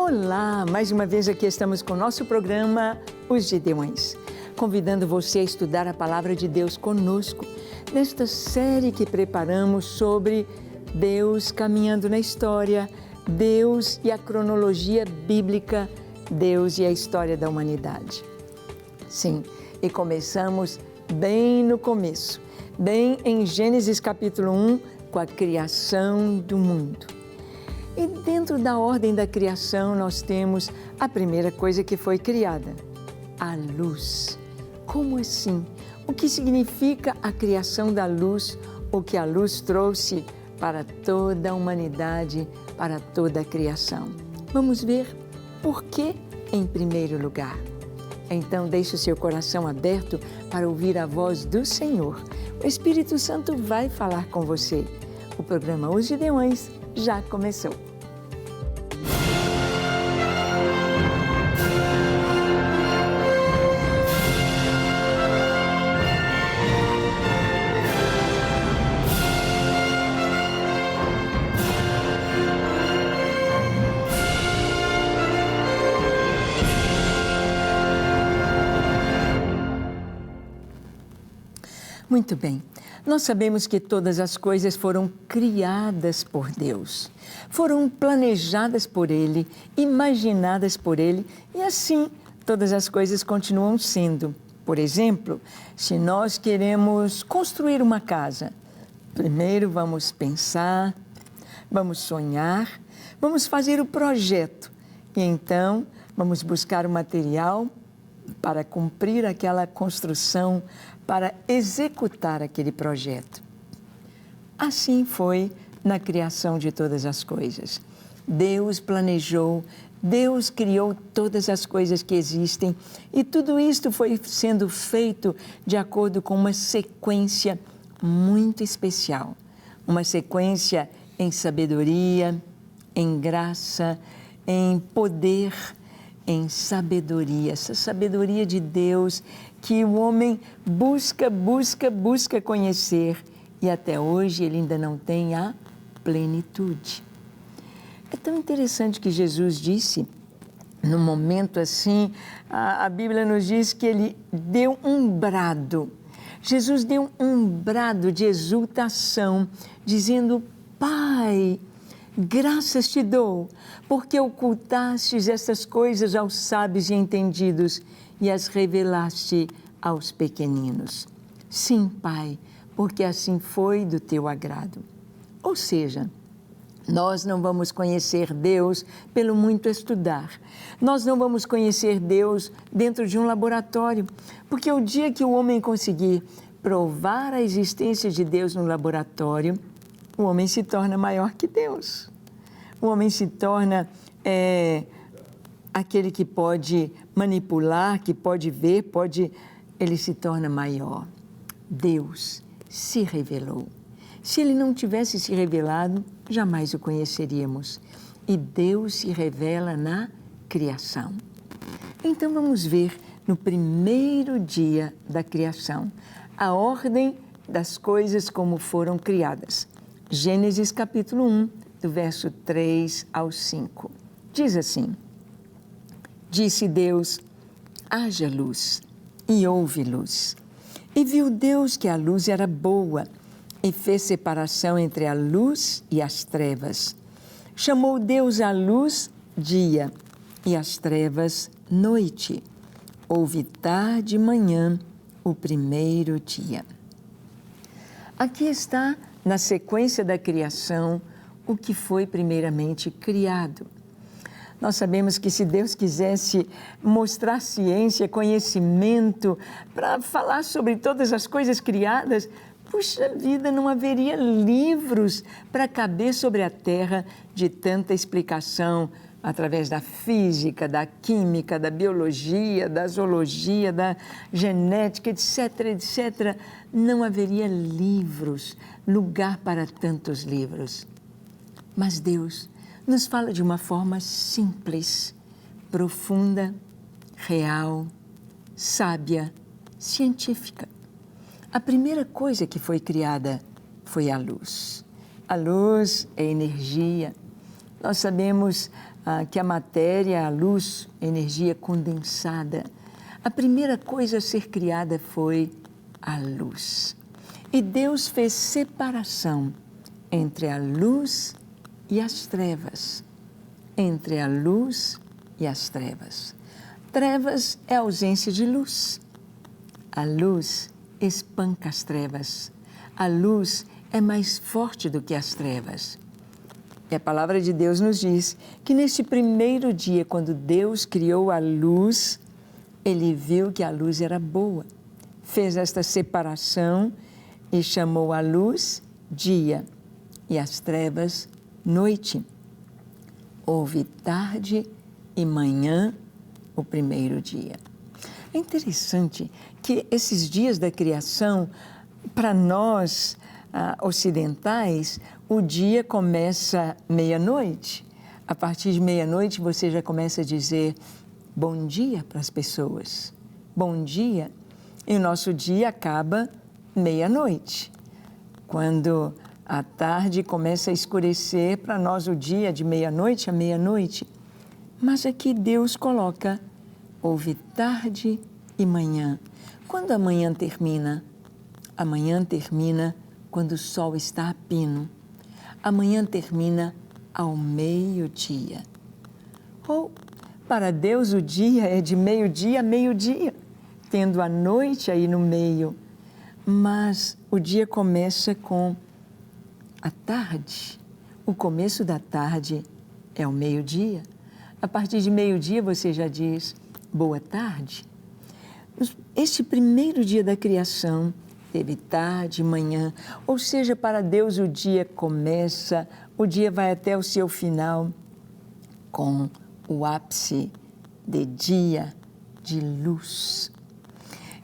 Olá, mais uma vez aqui estamos com o nosso programa Os Gideões, convidando você a estudar a Palavra de Deus conosco, nesta série que preparamos sobre Deus caminhando na história, Deus e a cronologia bíblica, Deus e a história da humanidade. Sim, e começamos bem no começo, bem em Gênesis capítulo 1, com a criação do mundo. E dentro da ordem da criação nós temos a primeira coisa que foi criada, a luz. Como assim? O que significa a criação da luz, o que a luz trouxe para toda a humanidade, para toda a criação? Vamos ver por que em primeiro lugar. Então deixe o seu coração aberto para ouvir a voz do Senhor. O Espírito Santo vai falar com você. O programa Os Gideões já começou. Muito bem, nós sabemos que todas as coisas foram criadas por Deus, foram planejadas por Ele, imaginadas por Ele e assim todas as coisas continuam sendo. Por exemplo, se nós queremos construir uma casa, primeiro vamos pensar, vamos sonhar, vamos fazer o projeto e então vamos buscar o material para cumprir aquela construção, para executar aquele projeto. Assim foi na criação de todas as coisas. Deus planejou, Deus criou todas as coisas que existem e tudo isto foi sendo feito de acordo com uma sequência muito especial. Uma sequência em sabedoria, em graça, em poder, em sabedoria. Essa sabedoria de Deus que o homem busca conhecer e até hoje ele ainda não tem a plenitude. É tão interessante que Jesus disse, num momento assim, a Bíblia nos diz que ele deu um brado. Jesus deu um brado de exultação, dizendo: Pai, graças te dou, porque ocultastes essas coisas aos sábios e entendidos e as revelaste aos pequeninos. Sim, Pai, porque assim foi do teu agrado. Ou seja, nós não vamos conhecer Deus pelo muito estudar. Nós não vamos conhecer Deus dentro de um laboratório, porque o dia que o homem conseguir provar a existência de Deus no laboratório, o homem se torna maior que Deus. O homem se torna aquele que pode manipular, que pode ver, ele se torna maior. Deus se revelou. Se ele não tivesse se revelado, jamais o conheceríamos. E Deus se revela na criação. Então vamos ver no primeiro dia da criação a ordem das coisas como foram criadas. Gênesis capítulo 1, do verso 3 ao 5. Diz assim: Disse Deus: haja luz, e houve luz. E viu Deus que a luz era boa, e fez separação entre a luz e as trevas. Chamou Deus a luz dia, e as trevas noite. Houve tarde e manhã, o primeiro dia. Aqui está, na sequência da criação, o que foi primeiramente criado. Nós sabemos que se Deus quisesse mostrar ciência, conhecimento, para falar sobre todas as coisas criadas, puxa vida, não haveria livros para caber sobre a Terra de tanta explicação através da física, da química, da biologia, da zoologia, da genética, etc., etc. Não haveria livros, lugar para tantos livros. Mas Deus nos fala de uma forma simples, profunda, real, sábia, científica. A primeira coisa que foi criada foi a luz. A luz é energia. Nós sabemos que a matéria, a luz, a energia condensada, a primeira coisa a ser criada foi a luz. E Deus fez separação entre a luz e as trevas. Entre a luz e as trevas. Trevas é a ausência de luz. A luz espanca as trevas. A luz é mais forte do que as trevas. E a palavra de Deus nos diz que neste primeiro dia, quando Deus criou a luz, Ele viu que a luz era boa. Fez esta separação e chamou a luz dia e as trevas noite. Houve tarde e manhã o primeiro dia. É interessante que esses dias da criação, para nós ocidentais, o dia começa meia-noite. A partir de meia-noite você já começa a dizer bom dia para as pessoas. Bom dia. E o nosso dia acaba meia-noite. Quando a tarde começa a escurecer, para nós o dia de meia-noite a meia-noite. Mas aqui Deus coloca, houve tarde e manhã. Quando a manhã termina? A manhã termina quando o sol está a pino. A manhã termina ao meio-dia. Ou, para Deus, o dia é de meio-dia a meio-dia, tendo a noite aí no meio. Mas o dia começa com a tarde. O começo da tarde é o meio-dia. A partir de meio-dia você já diz boa tarde. Este primeiro dia da criação teve tarde, manhã, ou seja, para Deus o dia começa, o dia vai até o seu final com o ápice de dia, de luz.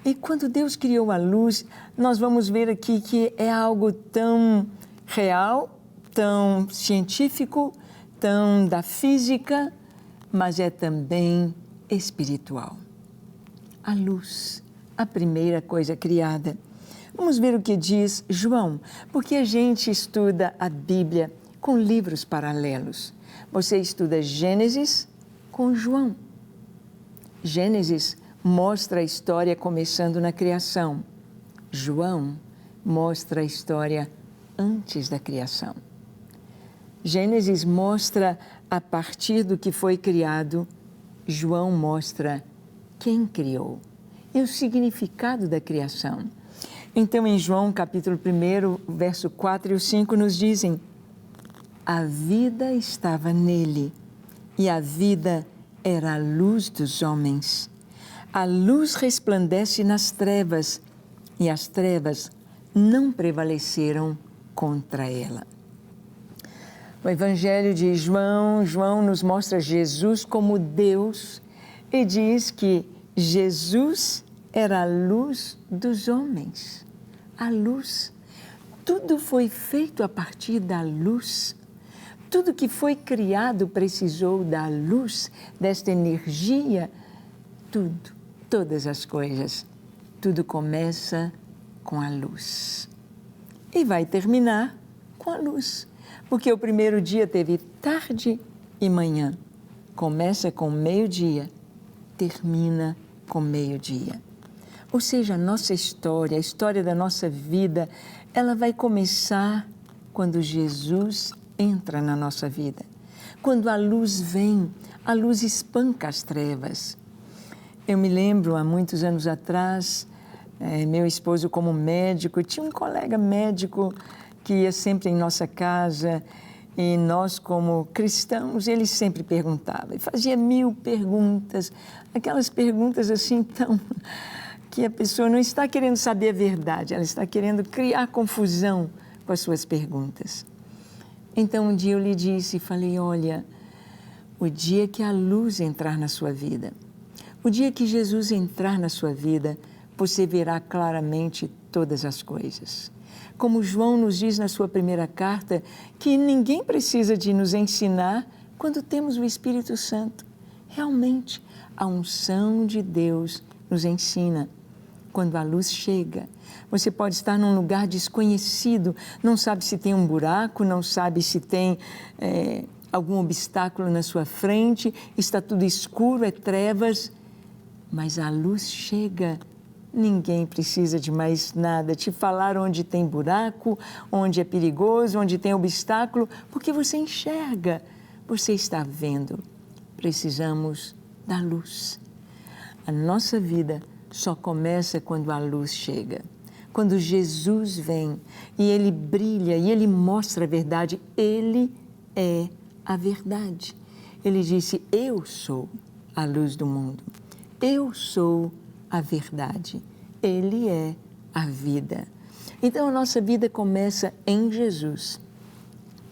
E quando Deus criou a luz, nós vamos ver aqui que é algo tão real, tão científico, tão da física, mas é também espiritual. A luz, a primeira coisa criada. Vamos ver o que diz João, porque a gente estuda a Bíblia com livros paralelos. Você estuda Gênesis com João. Gênesis mostra a história começando na criação. João mostra a história antes da criação. Gênesis mostra a partir do que foi criado. João mostra quem criou e o significado da criação. Então, em João, capítulo 1, verso 4 e 5, nos dizem: a vida estava nele, e a vida era a luz dos homens. A luz resplandece nas trevas, e as trevas não prevaleceram contra ela. O Evangelho de João, João nos mostra Jesus como Deus e diz que Jesus era a luz dos homens. A luz. Tudo foi feito a partir da luz. Tudo que foi criado precisou da luz, desta energia. Tudo, todas as coisas. Tudo começa com a luz. E vai terminar com a luz. Porque o primeiro dia teve tarde e manhã. Começa com meio-dia, termina com meio-dia. Ou seja, a nossa história, a história da nossa vida, ela vai começar quando Jesus entra na nossa vida. Quando a luz vem, a luz espanca as trevas. Eu me lembro, há muitos anos atrás, meu esposo como médico, tinha um colega médico que ia sempre em nossa casa e nós como cristãos, ele sempre perguntava, e fazia 1000 perguntas, aquelas perguntas assim tão... que a pessoa não está querendo saber a verdade, ela está querendo criar confusão com as suas perguntas. Então, um dia eu lhe disse, falei, olha, o dia que a luz entrar na sua vida, o dia que Jesus entrar na sua vida, você verá claramente todas as coisas. Como João nos diz na sua primeira carta, que ninguém precisa de nos ensinar quando temos o Espírito Santo. Realmente, a unção de Deus nos ensina. Quando a luz chega, você pode estar num lugar desconhecido, não sabe se tem um buraco, não sabe se tem algum obstáculo na sua frente, está tudo escuro, é trevas, mas a luz chega. Ninguém precisa de mais nada, te falar onde tem buraco, onde é perigoso, onde tem obstáculo, porque você enxerga, você está vendo. Precisamos da luz. A nossa vida só começa quando a luz chega. Quando Jesus vem e Ele brilha e Ele mostra a verdade, Ele é a verdade. Ele disse, eu sou a luz do mundo. Eu sou a verdade. Ele é a vida. Então, a nossa vida começa em Jesus,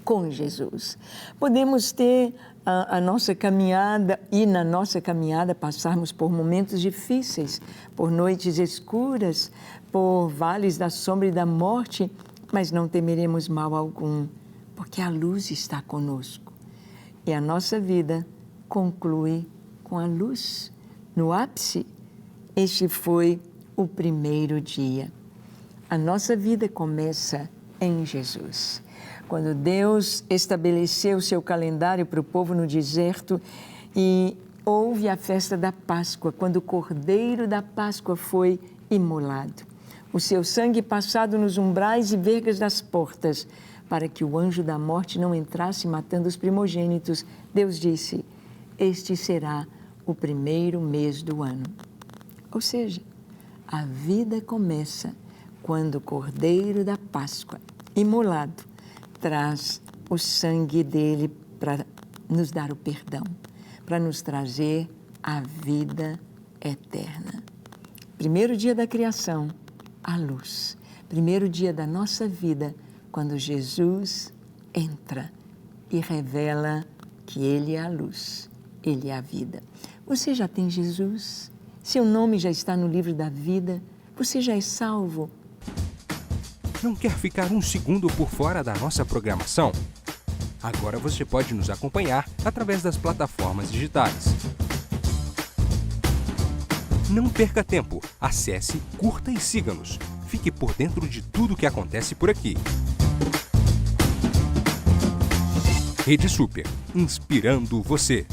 com Jesus. Podemos ter a nossa caminhada e na nossa caminhada passarmos por momentos difíceis, por noites escuras, por vales da sombra e da morte, mas não temeremos mal algum, porque a luz está conosco. E a nossa vida conclui com a luz. No ápice, este foi o primeiro dia. A nossa vida começa em Jesus. Quando Deus estabeleceu o seu calendário para o povo no deserto e houve a festa da Páscoa, quando o Cordeiro da Páscoa foi imolado. O seu sangue passado nos umbrais e vergas das portas, para que o anjo da morte não entrasse matando os primogênitos. Deus disse, este será o primeiro mês do ano. Ou seja, a vida começa quando o Cordeiro da Páscoa, imolado, traz o sangue dele para nos dar o perdão, para nos trazer a vida eterna. Primeiro dia da criação, a luz. Primeiro dia da nossa vida, quando Jesus entra e revela que Ele é a luz, Ele é a vida. Você já tem Jesus? Seu nome já está no livro da vida? Você já é salvo? Não quer ficar um segundo por fora da nossa programação? Agora você pode nos acompanhar através das plataformas digitais. Não perca tempo. Acesse, curta e siga-nos. Fique por dentro de tudo o que acontece por aqui. Rede Super, inspirando você.